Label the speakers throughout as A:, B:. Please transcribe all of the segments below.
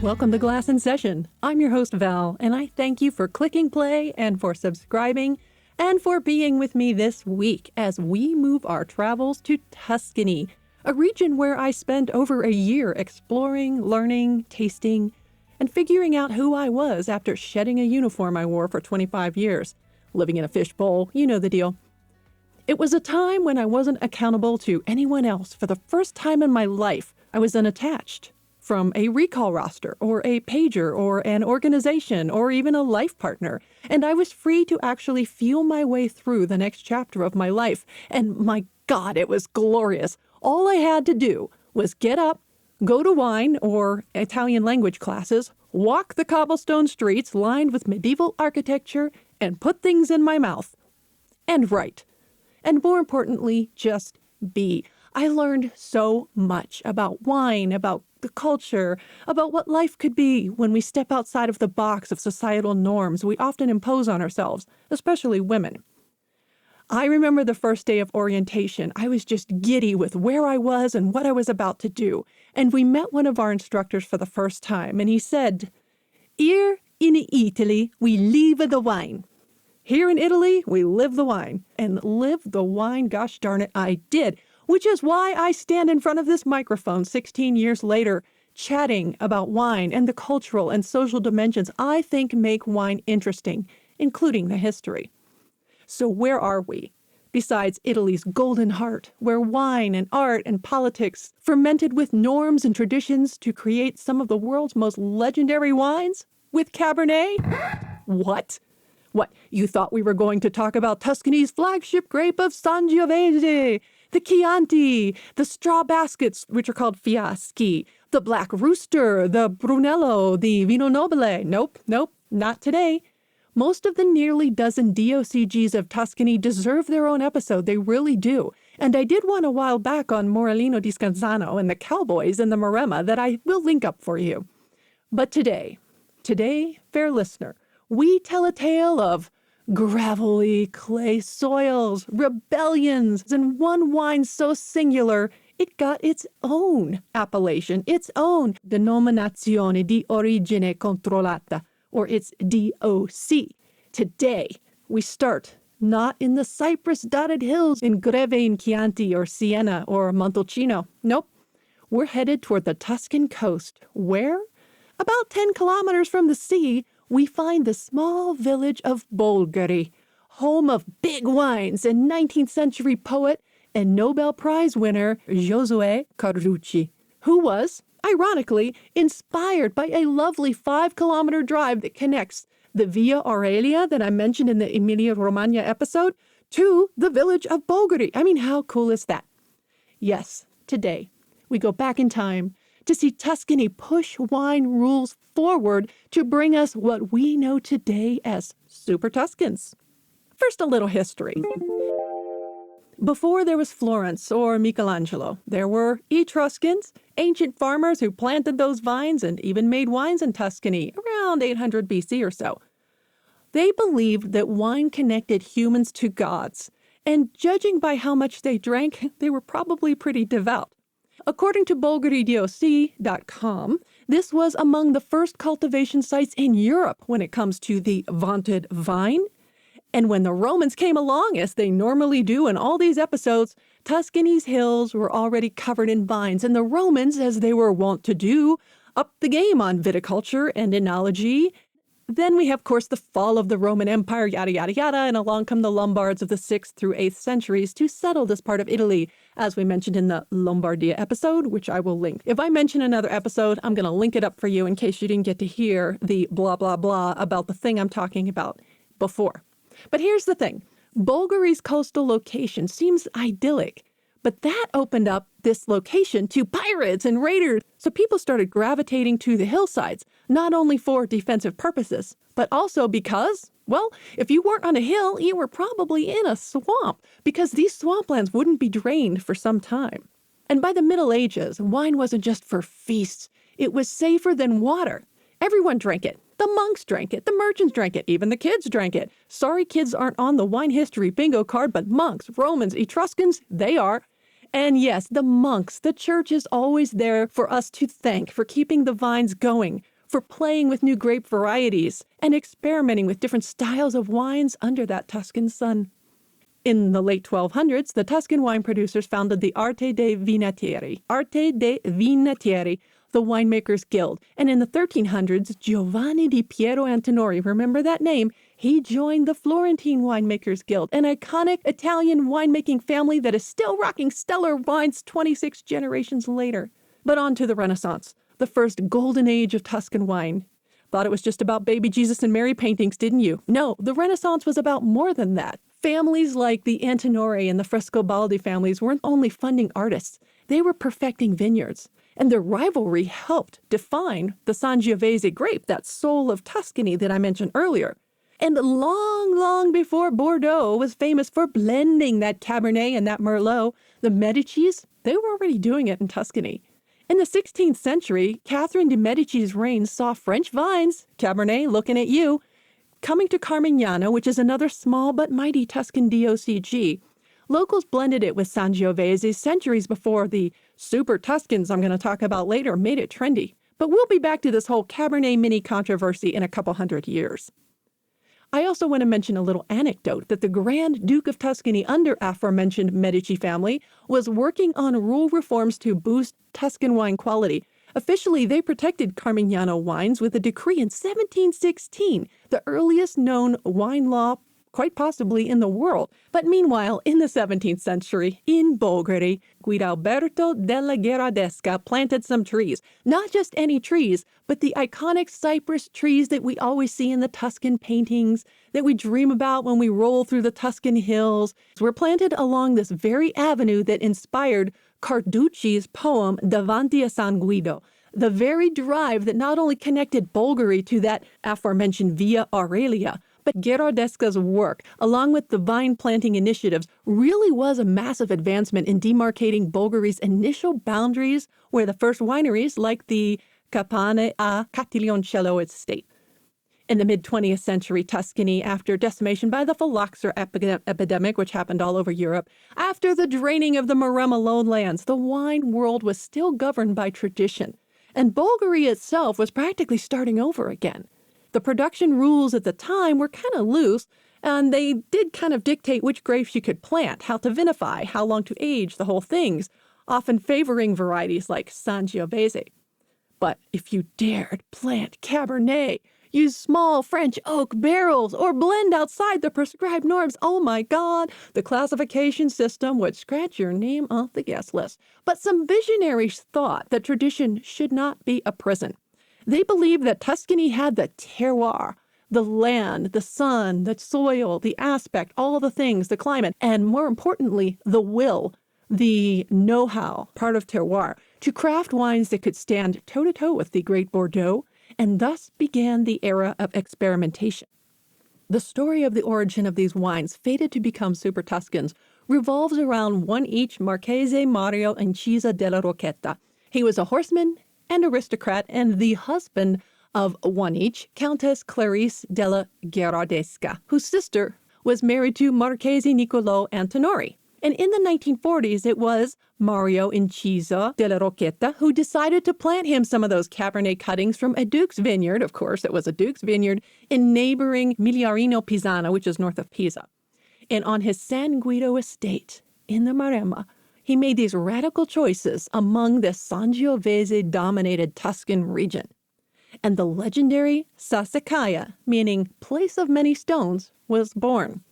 A: Welcome to Glass in Session. I'm your host, Val, and I thank you for clicking play and for subscribing and for being with me this week as we move our travels to Tuscany, a region where I spent over a year exploring, learning, tasting, and figuring out who I was after shedding a uniform I wore for 25 years, living in a fishbowl, you know the deal. It was a time when I wasn't accountable to anyone else. For the first time in my life, I was unattached from a recall roster or a pager or an organization or even a life partner. And I was free to actually feel my way through the next chapter of my life. And my God, it was glorious. All I had to do was get up, go to wine or Italian language classes, walk the cobblestone streets lined with medieval architecture, and put things in my mouth. And write. And more importantly, just be. I learned so much about wine, about the culture, about what life could be when we step outside of the box of societal norms we often impose on ourselves, especially women. I remember the first day of orientation. I was just giddy with where I was and what I was about to do. And we met one of our instructors for the first time, and he said, "Here in Italy, we live the wine." Here in Italy, we live the wine. And live the wine, gosh darn it, I did. Which is why I stand in front of this microphone 16 years later, chatting about wine and the cultural and social dimensions I think make wine interesting, including the history. So where are we? Besides Italy's golden heart, where wine and art and politics fermented with norms and traditions to create some of the world's most legendary wines? With Cabernet? What? What, you thought we were going to talk about Tuscany's flagship grape of Sangiovese, the Chianti, the straw baskets, which are called fiaschi, the Black Rooster, the Brunello, the Vino Nobile? Nope, not today. Most of the nearly dozen DOCGs of Tuscany deserve their own episode. They really do. And I did one a while back on Morellino di Scanzano and the Cowboys and the Maremma that I will link up for you. But today, fair listener, we tell a tale of gravelly clay soils, rebellions, and one wine so singular it got its own appellation, its own denominazione di origine controllata, or its DOC. Today, we start not in the cypress-dotted hills in Greve in Chianti or Siena or Montalcino. Nope. We're headed toward the Tuscan coast, where, about 10 kilometers from the sea, we find the small village of Bolgheri, home of big wines and 19th century poet and Nobel Prize winner Giosuè Carducci, who was, ironically, inspired by a lovely 5-kilometer drive that connects the Via Aurelia that I mentioned in the Emilia-Romagna episode to the village of Bolgheri. I mean, how cool is that? Yes, today we go back in time to see Tuscany push wine rules forward to bring us what we know today as Super Tuscans. First, a little history. Before there was Florence or Michelangelo, there were Etruscans, ancient farmers who planted those vines and even made wines in Tuscany around 800 BC or so. They believed that wine connected humans to gods, and judging by how much they drank, they were probably pretty devout. According to BulgariDOC.com, this was among the first cultivation sites in Europe when it comes to the vaunted vine. And when the Romans came along, as they normally do in all these episodes, Tuscany's hills were already covered in vines, and the Romans, as they were wont to do, upped the game on viticulture and enology. Then we have, of course, the fall of the Roman Empire, yada, yada, yada, and along come the Lombards of the 6th through 8th centuries to settle this part of Italy, as we mentioned in the Lombardia episode, which I will link. If I mention another episode, I'm going to link it up for you in case you didn't get to hear the blah, blah, blah about the thing I'm talking about before. But here's the thing. Bolgheri's coastal location seems idyllic, but that opened up this location to pirates and raiders. So people started gravitating to the hillsides, not only for defensive purposes, but also because, well, if you weren't on a hill, you were probably in a swamp, because these swamplands wouldn't be drained for some time. And by the Middle Ages, wine wasn't just for feasts. It was safer than water. Everyone drank it. The monks drank it. The merchants drank it. Even the kids drank it. Sorry, kids aren't on the wine history bingo card, but monks, Romans, Etruscans, they are. And yes, the monks, the church is always there for us to thank for keeping the vines going, for playing with new grape varieties and experimenting with different styles of wines under that Tuscan sun. In the late 1200s, the Tuscan wine producers founded the Arte dei Vinatieri, the Winemakers Guild. And in the 1300s, Giovanni di Piero Antinori, remember that name? He joined the Florentine Winemakers Guild, an iconic Italian winemaking family that is still rocking stellar wines 26 generations later. But on to the Renaissance, the first golden age of Tuscan wine. Thought it was just about baby Jesus and Mary paintings, didn't you? No, the Renaissance was about more than that. Families like the Antinori and the Frescobaldi families weren't only funding artists, they were perfecting vineyards. And their rivalry helped define the Sangiovese grape, that soul of Tuscany that I mentioned earlier. And long before Bordeaux was famous for blending that Cabernet and that Merlot, the Medicis, they were already doing it in Tuscany. In the 16th century, Catherine de' Medici's reign saw French vines, Cabernet looking at you, coming to Carmignano, which is another small but mighty Tuscan DOCG. Locals blended it with Sangiovese centuries before the Super Tuscans I'm going to talk about later made it trendy. But we'll be back to this whole Cabernet mini controversy in a couple hundred years. I also want to mention a little anecdote that the Grand Duke of Tuscany under aforementioned Medici family was working on rule reforms to boost Tuscan wine quality. Officially, they protected Carmignano wines with a decree in 1716, the earliest known wine law quite possibly in the world. But meanwhile, in the 17th century, in Bolgheri, Guidalberto della Gherardesca planted some trees. Not just any trees, but the iconic cypress trees that we always see in the Tuscan paintings, that we dream about when we roll through the Tuscan hills, were planted along this very avenue that inspired Carducci's poem Davanti a San Guido, the very drive that not only connected Bolgheri to that aforementioned Via Aurelia, but Gherardesca's work, along with the vine planting initiatives, really was a massive advancement in demarcating Bolgheri's initial boundaries where the first wineries like the Campane a Castiglioncello estate. In the mid-20th century Tuscany, after decimation by the phylloxera epidemic, which happened all over Europe, after the draining of the Maremma lowlands, the wine world was still governed by tradition, and Bolgheri itself was practically starting over again. The production rules at the time were kind of loose, and they did kind of dictate which grapes you could plant, how to vinify, how long to age, the whole things, often favoring varieties like Sangiovese. But if you dared plant Cabernet, use small French oak barrels, or blend outside the prescribed norms, oh my God, the classification system would scratch your name off the guest list. But some visionaries thought that tradition should not be a prison. They believed that Tuscany had the terroir, the land, the sun, the soil, the aspect, all the things, the climate, and more importantly, the will, the know-how, part of terroir, to craft wines that could stand toe-to-toe with the great Bordeaux, and thus began the era of experimentation. The story of the origin of these wines, fated to become Super Tuscans, revolves around one each Marchese Mario Incisa della Rocchetta. He was a horseman and aristocrat, and the husband of one each, Countess Clarice della Gherardesca, whose sister was married to Marchese Niccolò Antinori. And in the 1940s, it was Mario Incisa della Rocchetta who decided to plant him some of those Cabernet cuttings from a Duke's vineyard. Of course, it was a Duke's vineyard in neighboring Migliarino Pisano, which is north of Pisa. And on his San Guido estate in the Maremma, he made these radical choices among the Sangiovese-dominated Tuscan region. And the legendary Sassicaia, meaning place of many stones, was born.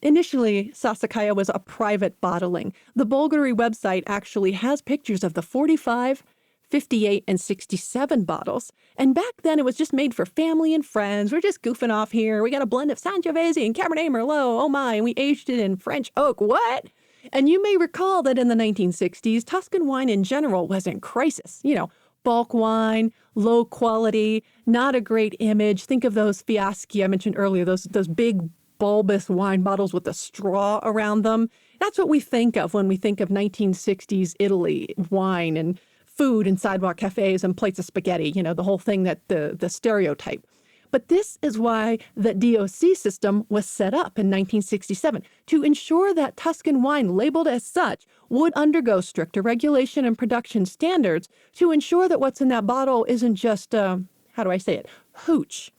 A: Initially, Sassicaia was a private bottling. The Bolgheri website actually has pictures of the 45, 58, and 67 bottles. And back then, it was just made for family and friends. We're just goofing off here. We got a blend of Sangiovese and Cabernet Merlot. Oh my, and we aged it in French oak. What? And you may recall that in the 1960s, Tuscan wine in general was in crisis. You know, bulk wine, low quality, not a great image. Think of those fiaschi I mentioned earlier, those big bulbous wine bottles with a straw around them. That's what we think of when we think of 1960s Italy, wine and food and sidewalk cafes and plates of spaghetti, you know, the whole thing, that the stereotype. But this is why the DOC system was set up in 1967, to ensure that Tuscan wine labeled as such would undergo stricter regulation and production standards to ensure that what's in that bottle isn't just how do I say it? Hooch.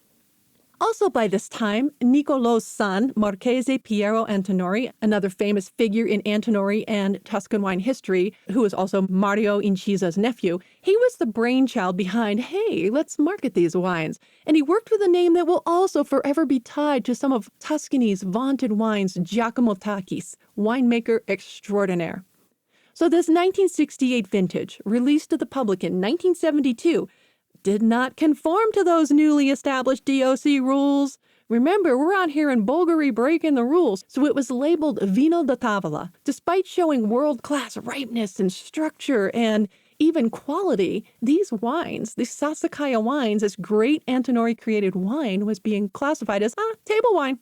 A: Also by this time, Niccolo's son, Marchese Piero Antinori, another famous figure in Antinori and Tuscan wine history, who was also Mario Incisa's nephew, he was the brainchild behind, hey, let's market these wines. And he worked with a name that will also forever be tied to some of Tuscany's vaunted wines, Giacomo Tacchi's, winemaker extraordinaire. So this 1968 vintage, released to the public in 1972, did not conform to those newly established DOC rules. Remember, we're out here in Bulgari breaking the rules, so it was labeled Vino da Tavola. Despite showing world-class ripeness and structure and even quality, these wines, these Sassicaia wines, this great Antinori-created wine, was being classified as table wine.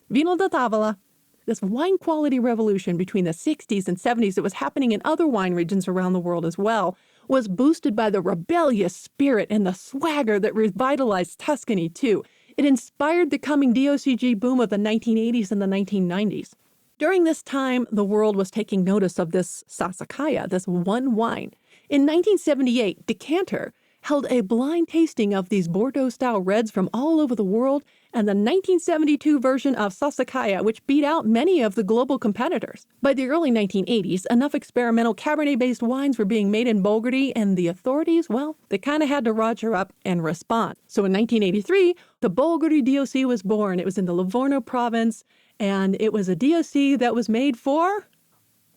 A: Vino da Tavola. This wine quality revolution between the 60s and 70s that was happening in other wine regions around the world as well was boosted by the rebellious spirit and the swagger that revitalized Tuscany too. It inspired the coming DOCG boom of the 1980s and the 1990s. During this time, the world was taking notice of this Sassicaia, this one wine. In 1978, Decanter held a blind tasting of these Bordeaux-style reds from all over the world and the 1972 version of Sassicaia, which beat out many of the global competitors. By the early 1980s, enough experimental Cabernet-based wines were being made in Bulgari, and the authorities, well, they kind of had to roger up and respond. So in 1983, the Bulgari DOC was born. It was in the Livorno province, and it was a DOC that was made for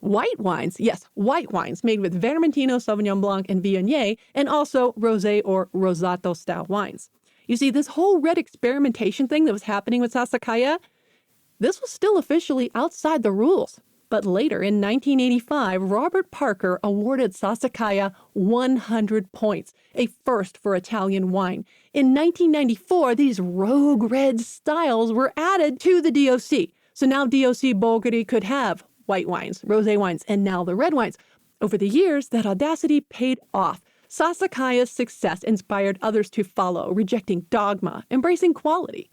A: white wines. Yes, white wines made with Vermentino, Sauvignon Blanc, and Viognier, and also rosé or rosato-style wines. You see, this whole red experimentation thing that was happening with Sassicaia, this was still officially outside the rules. But later, in 1985, Robert Parker awarded Sassicaia 100 points, a first for Italian wine. In 1994, these rogue red styles were added to the DOC. So now DOC Bulgari could have white wines, rosé wines, and now the red wines. Over the years, that audacity paid off. Sassicaia's success inspired others to follow, rejecting dogma, embracing quality.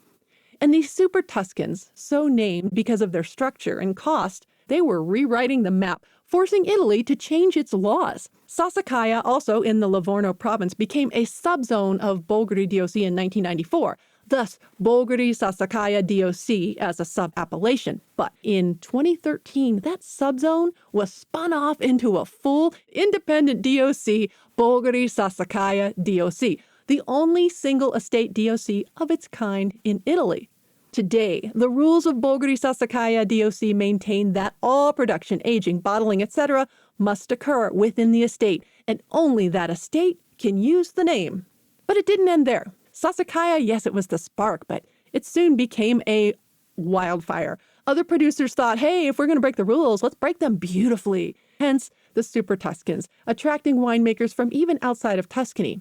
A: And these Super Tuscans, so named because of their structure and cost, they were rewriting the map, forcing Italy to change its laws. Sassicaia, also in the Livorno province, became a subzone of Bulgari DOC in 1994. Thus, Bulgari Sassicaia DOC as a sub-appellation. But in 2013, that subzone was spun off into a full independent DOC, Bulgari Sassicaia DOC, the only single estate DOC of its kind in Italy. Today, the rules of Bulgari Sassicaia DOC maintain that all production, aging, bottling, etc. must occur within the estate, and only that estate can use the name. But it didn't end there. Sassicaia, yes, it was the spark, but it soon became a wildfire. Other producers thought, hey, if we're going to break the rules, let's break them beautifully. Hence, the Super Tuscans, attracting winemakers from even outside of Tuscany.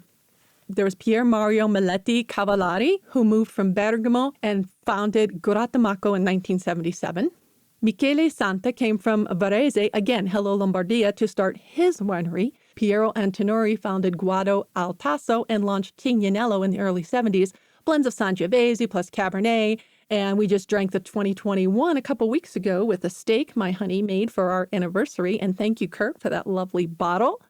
A: There was Pier Mario Melletti Cavallari, who moved from Bergamo and founded Grattamacco in 1977. Michele Santa came from Varese, again, hello Lombardia, to start his winery. Piero Antinori founded Guado al Tasso and launched Tignanello in the early 70s, blends of Sangiovese plus Cabernet, and we just drank the 2021 a couple weeks ago with a steak my honey made for our anniversary, and thank you, Kurt, for that lovely bottle.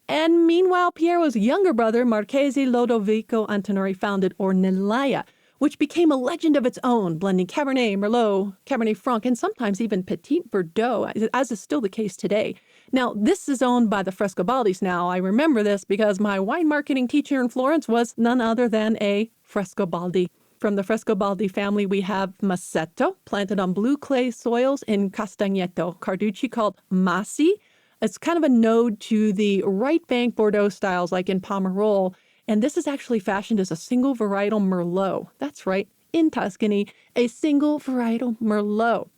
A: And meanwhile, Piero's younger brother, Marchese Lodovico Antinori, founded Ornellaia, which became a legend of its own, blending Cabernet, Merlot, Cabernet Franc, and sometimes even Petit Verdot, as is still the case today. Now, this is owned by the Frescobaldis now. I remember this because my wine marketing teacher in Florence was none other than a Frescobaldi. From the Frescobaldi family, we have Massetto, planted on blue clay soils in Castagneto, Carducci called Massi. It's kind of a node to the right bank Bordeaux styles like in Pomerol. And this is actually fashioned as a single varietal Merlot. That's right, in Tuscany, a single varietal Merlot.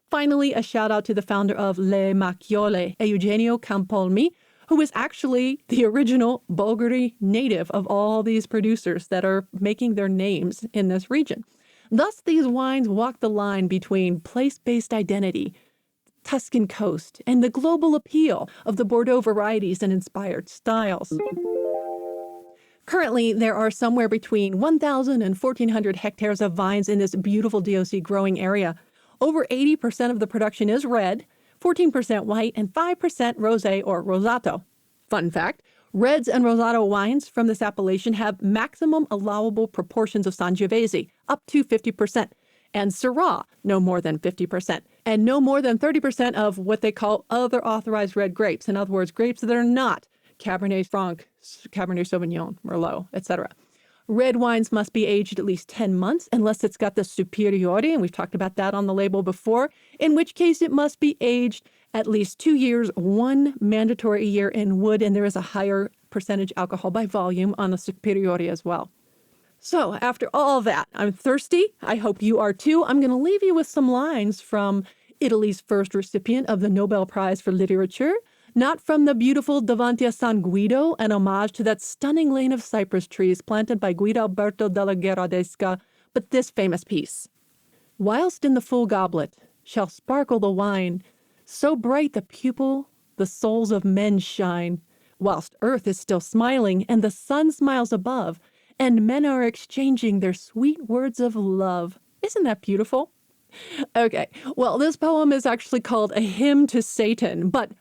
A: Finally, a shout out to the founder of Le Macchiole, Eugenio Campolmi, who is actually the original Bulgari native of all these producers that are making their names in this region. Thus, these wines walk the line between place-based identity, Tuscan coast, and the global appeal of the Bordeaux varieties and inspired styles. Currently, there are somewhere between 1,000 and 1,400 hectares of vines in this beautiful DOC growing area. Over 80% of the production is red, 14% white, and 5% rosé or rosato. Fun fact, Reds and Rosado wines from this appellation have maximum allowable proportions of Sangiovese, up to 50%, and Syrah, no more than 50%, and no more than 30% of what they call other authorized red grapes. In other words, grapes that are not Cabernet Franc, Cabernet Sauvignon, Merlot, etc. Red wines must be aged at least 10 months unless it's got the superiore, and we've talked about that on the label before, in which case it must be aged at least 2 years, 1 mandatory year in wood, and there is a higher percentage alcohol by volume on the superiore as well. So after all that, I'm thirsty. I hope you are too. I'm going to leave you with some lines from Italy's first recipient of the Nobel Prize for Literature, not from the beautiful Davanti a San Guido, an homage to that stunning lane of cypress trees planted by Guido Alberto della Gherardesca, but this famous piece. Whilst in the full goblet shall sparkle the wine, so bright the pupil, the souls of men shine, whilst earth is still smiling and the sun smiles above, and men are exchanging their sweet words of love. Isn't that beautiful? Okay, well, this poem is actually called A Hymn to Satan, but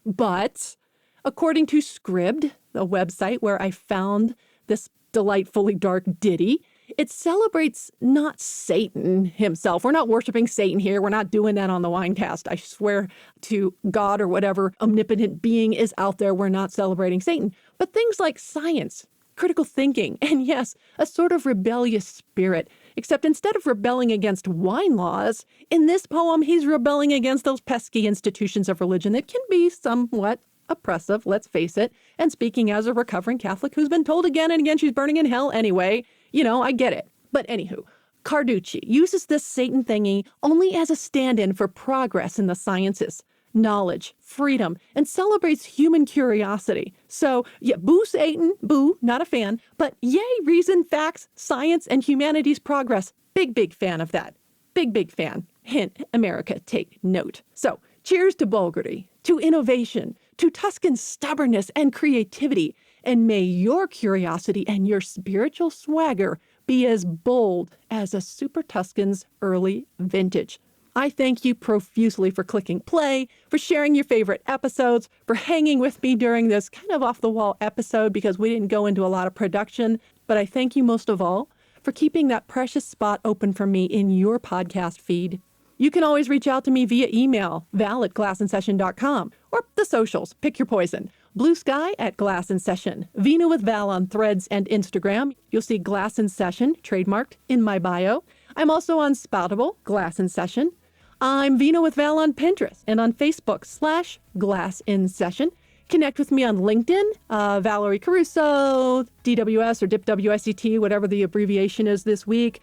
A: according to Scribd, the website where I found this delightfully dark ditty, it celebrates not Satan himself. We're not worshiping Satan here. We're not doing that on the Winecast. I swear to God or whatever omnipotent being is out there, we're not celebrating Satan. But things like science, critical thinking, and yes, a sort of rebellious spirit. Except instead of rebelling against wine laws, in this poem, he's rebelling against those pesky institutions of religion that can be somewhat oppressive, let's face it. And speaking as a recovering Catholic who's been told again and again she's burning in hell anyway, I get it. But anywho, Carducci uses this Satan thingy only as a stand-in for progress in the sciences, knowledge, freedom, and celebrates human curiosity. So, yeah, boo Satan, boo, not a fan, but yay reason, facts, science, and humanity's progress. Big fan of that. Big fan. Hint, America, take note. So, cheers to Bulgari, to innovation, to Tuscan stubbornness and creativity, and may your curiosity and your spiritual swagger be as bold as a Super Tuscan's early vintage. I thank you profusely for clicking play, for sharing your favorite episodes, for hanging with me during this kind of off-the-wall episode because we didn't go into a lot of production. But I thank you most of all for keeping that precious spot open for me in your podcast feed. You can always reach out to me via email, val@glassandsession.com, or the socials, pick your poison. Blue Sky at Glass in Session, Vino with Val on Threads and Instagram. You'll see Glass in Session trademarked in my bio. I'm also on Spoutable, Glass in Session. I'm Vino with Val on Pinterest and on Facebook /Glass in Session. Connect with me on LinkedIn, Valerie Caruso, DWS or DIPWSET, whatever the abbreviation is this week.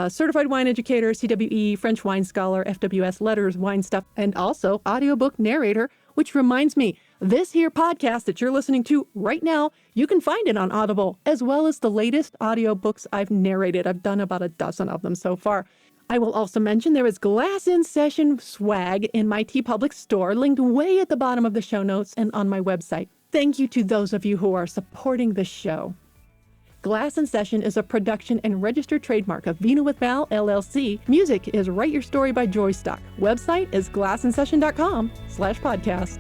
A: Certified Wine Educator, CWE, French Wine Scholar, FWS Letters, Wine Stuff, and also audiobook narrator, which reminds me, this here podcast that you're listening to right now, you can find it on Audible, as well as the latest audiobooks I've narrated. I've done about a dozen of them so far. I will also mention there is Glass in Session swag in my TeePublic store, linked way at the bottom of the show notes and on my website. Thank you to those of you who are supporting the show. Glass in Session is a production and registered trademark of Vino With Val, LLC. Music is Write Your Story by Joystock. Website is glassinsession.com/podcast.